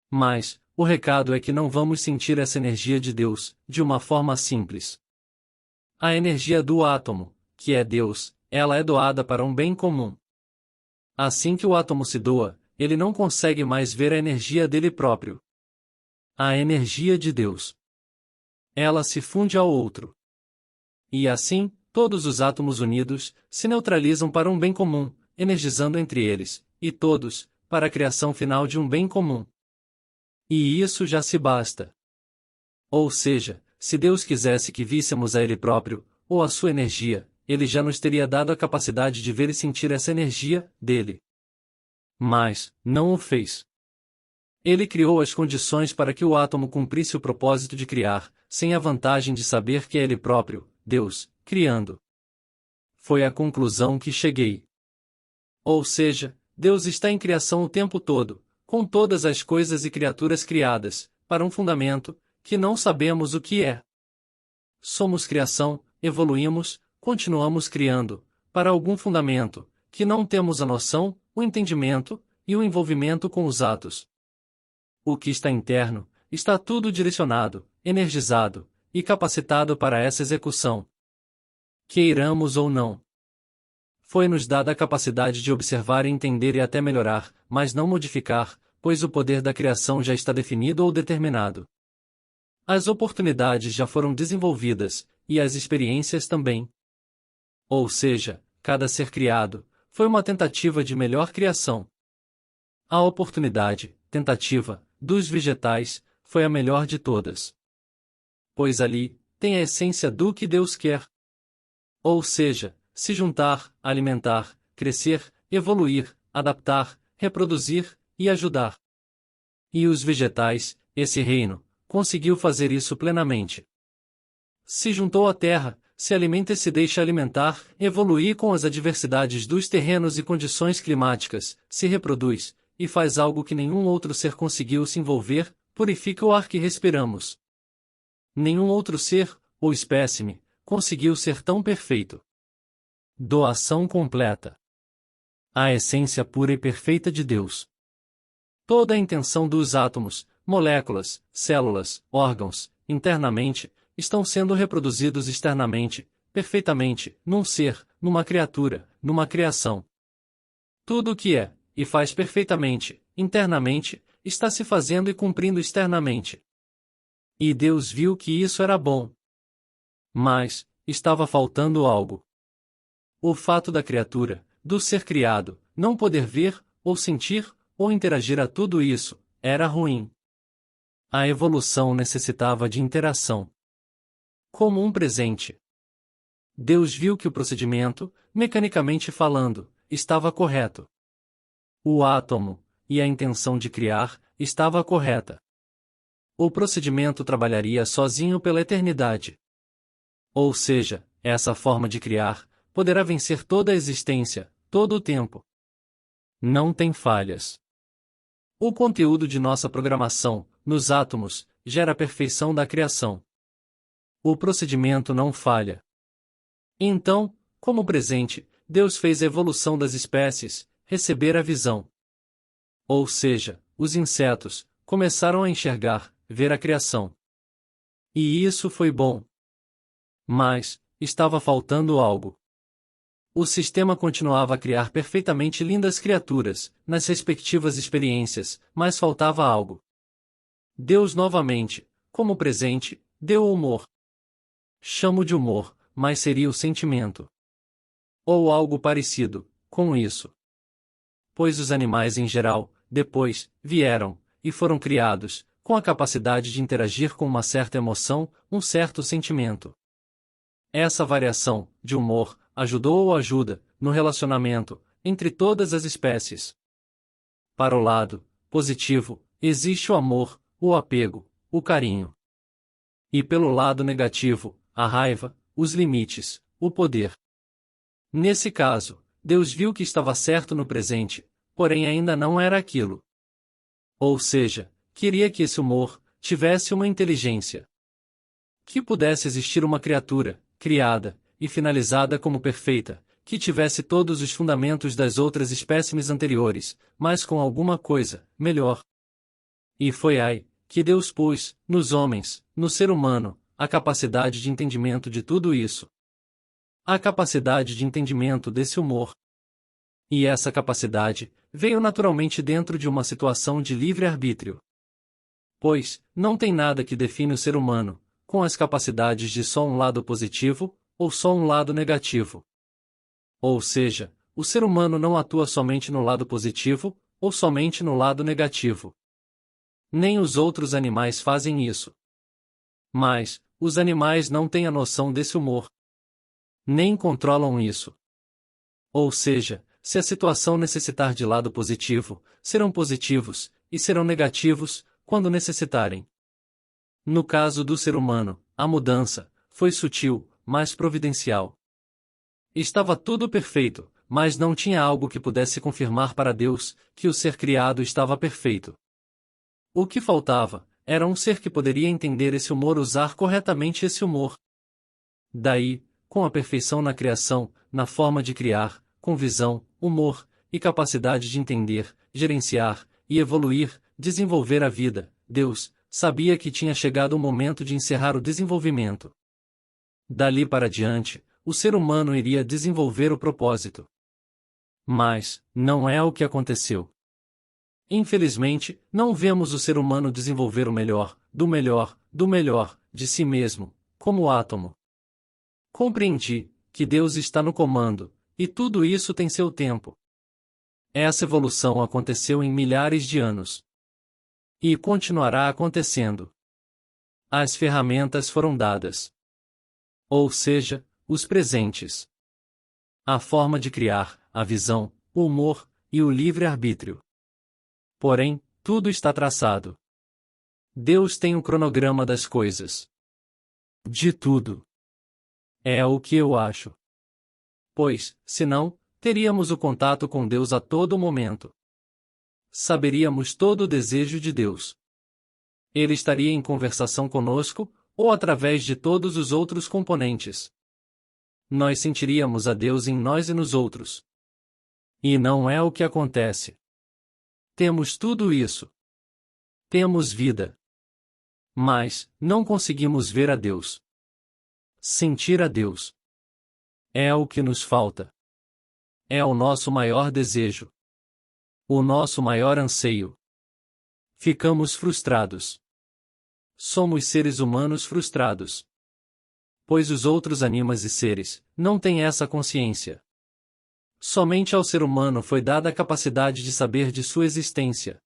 Mas, o recado é que não vamos sentir essa energia de Deus, de uma forma simples. A energia do átomo, que é Deus, ela é doada para um bem comum. Assim que o átomo se doa, ele não consegue mais ver a energia dele próprio. A energia de Deus. Ela se funde ao outro. E assim, todos os átomos unidos, se neutralizam para um bem comum, energizando entre eles, e todos, para a criação final de um bem comum. E isso já se basta. Ou seja, se Deus quisesse que víssemos a Ele próprio, ou a sua energia, Ele já nos teria dado a capacidade de ver e sentir essa energia, dele. Mas, não o fez. Ele criou as condições para que o átomo cumprisse o propósito de criar, sem a vantagem de saber que é Ele próprio, Deus, criando. Foi a conclusão que cheguei. Ou seja, Deus está em criação o tempo todo, com todas as coisas e criaturas criadas, para um fundamento, que não sabemos o que é. Somos criação, evoluímos, continuamos criando, para algum fundamento, que não temos a noção, o entendimento, e o envolvimento com os atos. O que está interno, está tudo direcionado, energizado, e capacitado para essa execução. Queiramos ou não. Foi-nos dada a capacidade de observar e entender e até melhorar, mas não modificar, pois o poder da criação já está definido ou determinado. As oportunidades já foram desenvolvidas, e as experiências também. Ou seja, cada ser criado, foi uma tentativa de melhor criação. A oportunidade, tentativa, dos vegetais, foi a melhor de todas. Pois ali, tem a essência do que Deus quer. Ou seja, se juntar, alimentar, crescer, evoluir, adaptar, reproduzir, e ajudar. E os vegetais, esse reino, conseguiu fazer isso plenamente. Se juntou à terra, se alimenta e se deixa alimentar, evoluir com as adversidades dos terrenos e condições climáticas, se reproduz, e faz algo que nenhum outro ser conseguiu se envolver, purifica o ar que respiramos. Nenhum outro ser, ou espécime, conseguiu ser tão perfeito. Doação completa. A essência pura e perfeita de Deus. Toda a intenção dos átomos, moléculas, células, órgãos, internamente, estão sendo reproduzidos externamente, perfeitamente, num ser, numa criatura, numa criação. Tudo o que é, e faz perfeitamente, internamente, está se fazendo e cumprindo externamente. E Deus viu que isso era bom. Mas, estava faltando algo. O fato da criatura, do ser criado, não poder ver, ou sentir, ou interagir a tudo isso, era ruim. A evolução necessitava de interação. Como um presente. Deus viu que o procedimento, mecanicamente falando, estava correto. O átomo, e a intenção de criar, estava correta. O procedimento trabalharia sozinho pela eternidade. Ou seja, essa forma de criar, poderá vencer toda a existência, todo o tempo. Não tem falhas. O conteúdo de nossa programação, nos átomos, gera a perfeição da criação. O procedimento não falha. Então, como presente, Deus fez a evolução das espécies, receber a visão. Ou seja, os insetos, começaram a enxergar, ver a criação. E isso foi bom. Mas, estava faltando algo. O sistema continuava a criar perfeitamente lindas criaturas, nas respectivas experiências, mas faltava algo. Deus novamente, como presente, deu o humor. Chamo de humor, mas seria o sentimento. Ou algo parecido, com isso. Pois os animais em geral, depois, vieram, e foram criados, com a capacidade de interagir com uma certa emoção, um certo sentimento. Essa variação, de humor, ajudou ou ajuda, no relacionamento, entre todas as espécies. Para o lado positivo, existe o amor, o apego, o carinho. E pelo lado negativo, a raiva, os limites, o poder. Nesse caso, Deus viu que estava certo no presente, porém ainda não era aquilo. Ou seja, queria que esse humor tivesse uma inteligência. Que pudesse existir uma criatura, criada, e finalizada como perfeita, que tivesse todos os fundamentos das outras espécimes anteriores, mas com alguma coisa, melhor. E foi aí que Deus pôs, nos homens, no ser humano, a capacidade de entendimento de tudo isso. A capacidade de entendimento desse humor. E essa capacidade veio naturalmente dentro de uma situação de livre-arbítrio. Pois, não tem nada que define o ser humano, com as capacidades de só um lado positivo, ou só um lado negativo. Ou seja, o ser humano não atua somente no lado positivo, ou somente no lado negativo. Nem os outros animais fazem isso. Mas, os animais não têm a noção desse humor. Nem controlam isso. Ou seja, se a situação necessitar de lado positivo, serão positivos, e serão negativos, quando necessitarem. No caso do ser humano, a mudança foi sutil, mas providencial. Estava tudo perfeito, mas não tinha algo que pudesse confirmar para Deus que o ser criado estava perfeito. O que faltava era um ser que poderia entender esse humor, usar corretamente esse humor. Daí, com a perfeição na criação, na forma de criar, com visão, humor e capacidade de entender, gerenciar e evoluir, desenvolver a vida, Deus sabia que tinha chegado o momento de encerrar o desenvolvimento. Dali para diante, o ser humano iria desenvolver o propósito. Mas, não é o que aconteceu. Infelizmente, não vemos o ser humano desenvolver o melhor, de si mesmo, como o átomo. Compreendi que Deus está no comando, e tudo isso tem seu tempo. Essa evolução aconteceu em milhares de anos. E continuará acontecendo. As ferramentas foram dadas. Ou seja, os presentes. A forma de criar, a visão, o humor e o livre-arbítrio. Porém, tudo está traçado. Deus tem o cronograma das coisas. De tudo. É o que eu acho. Pois, senão, teríamos o contato com Deus a todo momento. Saberíamos todo o desejo de Deus. Ele estaria em conversação conosco, ou através de todos os outros componentes. Nós sentiríamos a Deus em nós e nos outros. E não é o que acontece. Temos tudo isso. Temos vida. Mas, não conseguimos ver a Deus. Sentir a Deus. É o que nos falta. É o nosso maior desejo. O nosso maior anseio. Ficamos frustrados. Somos seres humanos frustrados. Pois os outros animais e seres não têm essa consciência. Somente ao ser humano foi dada a capacidade de saber de sua existência.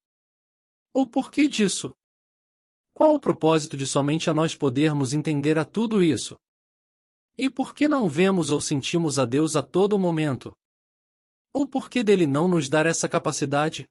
O porquê disso? Qual o propósito de somente a nós podermos entender a tudo isso? E por que não vemos ou sentimos a Deus a todo momento? Ou por que dele não nos dar essa capacidade?